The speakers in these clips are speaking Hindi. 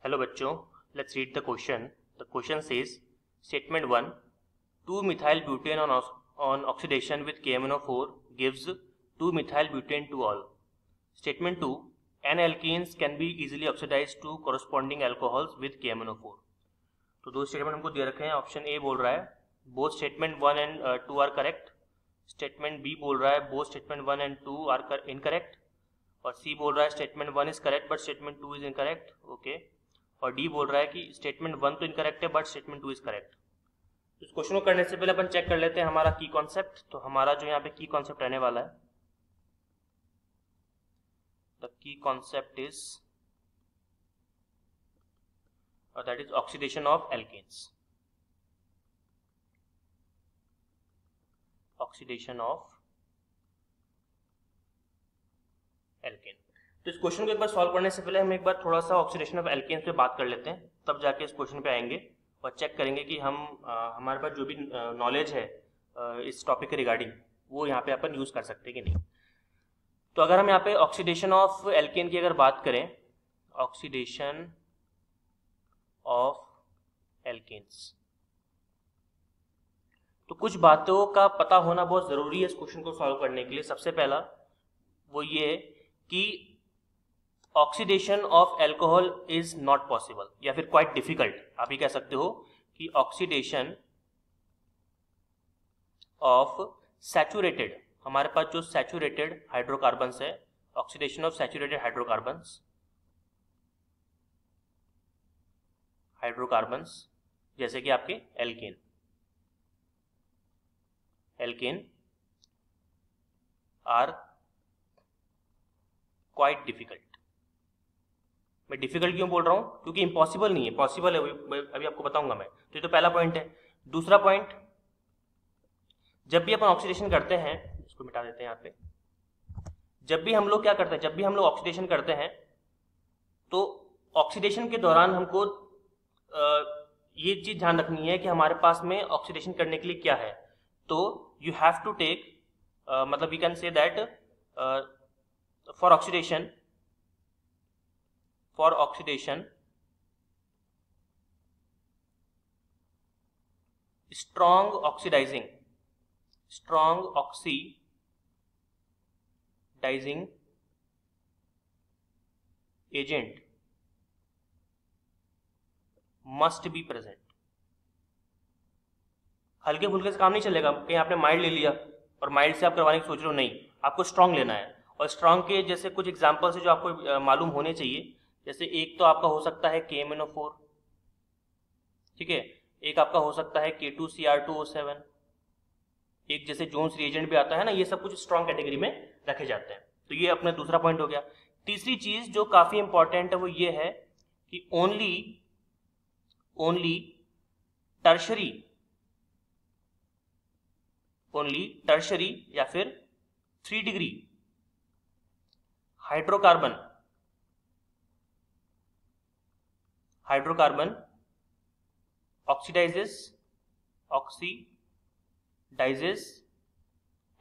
Hello बच्चों, let's read the question. The question says, statement 1, 2-methyl-butane on oxidation with KMnO4 gives 2-methyl-butane to all. Statement 2, N-alkenes can be easily oxidized to corresponding alcohols with KMnO4. तो दो स्टेटमेंट हमको दे रखे हैं. ऑप्शन ए बोल रहा है both statement 1 and 2 are correct. Statement B बोल रहा है both statement 1 and 2 are incorrect. और सी बोल रहा है statement 1 is correct but statement 2 is incorrect. Okay. और डी बोल रहा है कि स्टेटमेंट 1 तो इनकरेक्ट है बट स्टेटमेंट 2 इज करेक्ट. इस क्वेश्चन को करने से पहले अपन चेक कर लेते हैं हमारा की कॉन्सेप्ट. तो हमारा जो यहाँ पे की कॉन्सेप्ट रहने वाला है, the key concept is that is oxidation of alkenes. Oxidation of alkene. तो इस क्वेश्चन को एक बार सॉल्व करने से पहले हम एक बार थोड़ा सा ऑक्सीडेशन ऑफ एल्केन्स पे बात कर लेते हैं, तब जाके इस क्वेश्चन पे आएंगे और चेक करेंगे कि हम हमारे पास जो भी नॉलेज है इस टॉपिक के रिगार्डिंग वो यहाँ पे अपन यूज कर सकते हैं कि नहीं. तो अगर हम यहाँ पे ऑक्सीडेशन ऑफ एल्केन की अगर बात करें, ऑक्सीडेशन ऑफ एल्केन्स, तो कुछ बातों का पता होना बहुत जरूरी है इस क्वेश्चन को सॉल्व करने के लिए. सबसे पहला वो ये है कि oxidation of alcohol is not possible या फिर क्वाइट डिफिकल्ट. आप ये कह सकते हो कि ऑक्सीडेशन ऑफ सैचुरेटेड, हमारे पास जो सैचुरेटेड हाइड्रोकार्बन्स है, ऑक्सीडेशन ऑफ सैचुरेटेड हाइड्रोकार्बन्स जैसे कि आपके एल्केन आर क्वाइट डिफिकल्ट. मैं डिफिकल्ट क्यों बोल रहा हूं? क्योंकि इम्पॉसिबल नहीं है, पॉसिबल है, अभी आपको बताऊंगा मैं. तो ये तो पहला पॉइंट है. दूसरा पॉइंट, जब भी अपन ऑक्सीडेशन करते हैं, इसको मिटा देते हैं यहाँ पे. जब भी हम लोग क्या करते हैं, जब भी हम लोग ऑक्सीडेशन करते हैं तो ऑक्सीडेशन के दौरान हमको ये चीज ध्यान रखनी है कि हमारे पास में ऑक्सीडेशन करने के लिए क्या है. तो यू हैव टू टेक, मतलब we can say that for oxidation strong oxidizing agent must be present. हल्के फुल्के से काम नहीं चलेगा. कहीं आपने माइल्ड ले लिया और माइल्ड से आप करवाने की सोच रहे हो, नहीं, आपको स्ट्रांग लेना है. और स्ट्रांग के जैसे कुछ एग्जांपल्स है जो आपको मालूम होने चाहिए. जैसे एक तो आपका हो सकता है KMnO4, ठीक है. एक आपका हो सकता है K2Cr2O7. एक जैसे जोन्स रिएजेंट भी आता है ना, ये सब कुछ स्ट्रांग कैटेगरी में रखे जाते हैं. तो ये अपना दूसरा पॉइंट हो गया. तीसरी चीज जो काफी इंपॉर्टेंट है वो ये है कि ओनली टर्शरी या फिर 3 degree hydrocarbon oxidizes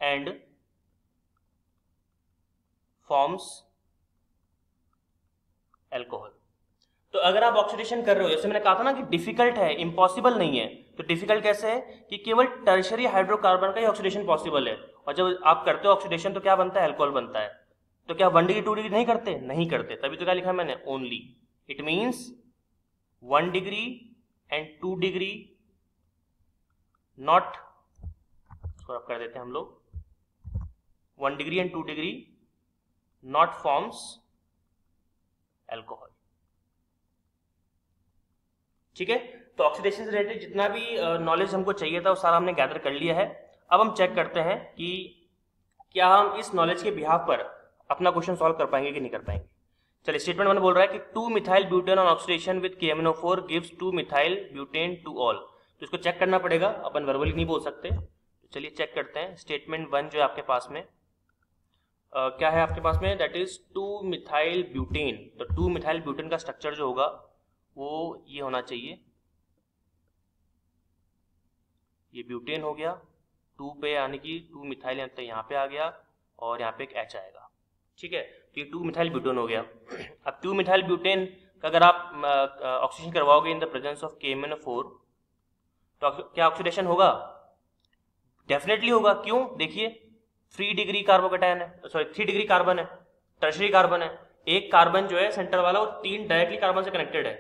and forms alcohol. तो अगर आप ऑक्सीडेशन कर रहे हो, जैसे मैंने कहा था ना कि डिफिकल्ट है, इम्पॉसिबल नहीं है. तो डिफिकल्ट कैसे है कि केवल टर्शरी हाइड्रोकार्बन का ही ऑक्सीडेशन पॉसिबल है. और जब आप करते हो ऑक्सीडेशन तो क्या बनता है? अल्कोहल बनता है. तो क्या 1 डिग्री 2 डिग्री नहीं करते? तभी तो क्या लिखा है मैंने? Only. It means 1 degree and 2 degree not, इसको रब कर देते हैं हम लोग, 1 degree and 2 degree not forms alcohol. ठीक है. तो ऑक्सीडेशन से रिलेटेड जितना भी नॉलेज हमको चाहिए था वो सारा हमने गैदर कर लिया है. अब हम चेक करते हैं कि क्या हम इस नॉलेज के बिहाफ पर अपना क्वेश्चन सॉल्व कर पाएंगे कि नहीं कर पाएंगे. चलिए, स्टेटमेंट 1 बोल रहा है कि 2-methyl-butane on oxidation with KMnO4 gives 2-methyl-butane two ol. तो इसको चेक करना पड़ेगा, अपन वर्बली नहीं बोल सकते. तो चलिए चेक करते हैं. स्टेटमेंट 1 जो है आपके पास में क्या है आपके पास में, दैट इज 2-methyl-butane. तो 2-methyl-butane का स्ट्रक्चर जो होगा वो ये होना चाहिए. ये ब्यूटेन हो गया, 2 पे यानी कि 2-मिथाइल यहाँ पे आ गया और यहाँ पे एक H आएगा. ठीक है. तो ये 2-मिथाइल ब्यूटेन हो गया. अब 2-मिथाइल ब्यूटेन अगर आप ऑक्सीडेशन करवाओगे in the presence of KMnO4 तो क्या ऑक्सीडेशन होगा? डेफिनेटली होगा। क्यों? देखिए 3 डिग्री कार्बोकैटायन है, सॉरी 3 डिग्री कार्बन है, टर्शरी कार्बन है। एक कार्बन जो है सेंटर वाला वो 3 डायरेक्टली कार्बन से कनेक्टेड है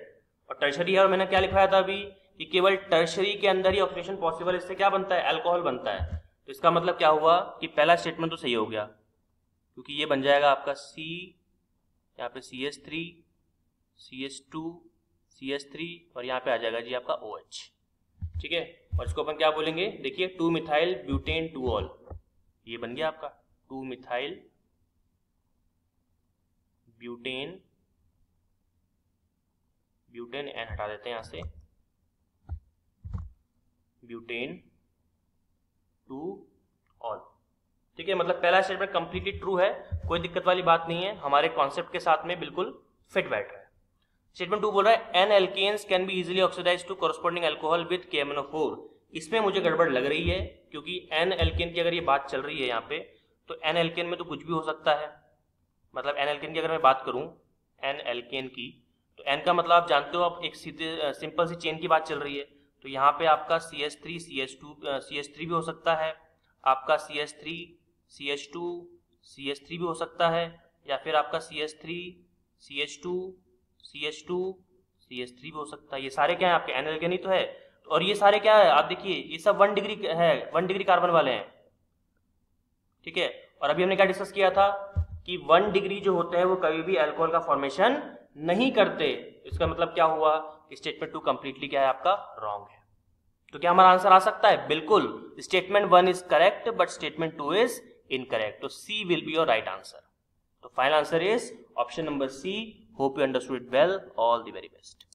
और टर्शरी है। और मैंने क्या लिखवाया था अभी कि केवल टर्शरी के अंदर ही ऑक्सीडेशन पॉसिबल, इससे क्या बनता है? अल्कोहल बनता है। तो इसका मतलब क्या हुआ कि पहला स्टेटमेंट तो सही हो गया, क्योंकि ये बन जाएगा आपका C, यहाँ पे CH3, CH2, CH3 और यहाँ पे आ जाएगा जी आपका OH। ठीक है, और इसको अपन क्या बोलेंगे? देखिए 2 मिथाइल ब्यूटेन 2 ऑल, ये बन गया आपका 2 मिथाइल ब्यूटेन, ब्यूटेन एन हटा देते हैं यहां से, ब्यूटेन 2 ऑल। ठीक है, मतलब पहला स्टेटमेंट कंप्लीटली ट्रू है, कोई दिक्कत वाली बात नहीं है, हमारे कॉन्सेप्ट के साथ में बिल्कुल फिट बैठ रहा है। स्टेटमेंट 2 बोल रहा है an alkenes can be easily oxidized to corresponding alcohol with KMnO4। इसमें मुझे गड़बड़ लग रही है, क्योंकि एन एल्केन की अगर ये बात चल रही है यहाँ पे, तो एन एल्केन में तो कुछ भी हो सकता है। मतलब एन एल्केन की अगर मैं बात करूं, एन एल्केन की, तो एन का मतलब आप जानते हो, आप एक सीधे सिंपल सी चेन की बात चल रही है। तो यहाँ पे आपका CH3 CH3 भी हो सकता है, आपका CH3 CH2 CH3 भी हो सकता है, या फिर आपका CH3 CH2 CH2 CH3 भी हो सकता है। ये सारे क्या है? आपके एन एल्केन ही तो है। और ये सारे क्या है? आप देखिए ये सब 1 डिग्री है, 1 डिग्री कार्बन वाले हैं। ठीक है, और अभी हमने क्या डिस्कस किया था कि 1 डिग्री जो होते हैं वो कभी भी अल्कोहल का फॉर्मेशन नहीं करते। इसका मतलब क्या हुआ? स्टेटमेंट 2 कंप्लीटली क्या है आपका? रॉन्ग है। तो क्या हमारा आंसर आ सकता है? बिल्कुल, statement 1 is correct but statement 2 is incorrect. तो C will be your right answer. तो final answer is option number C। Hope you understood it well. All the very best.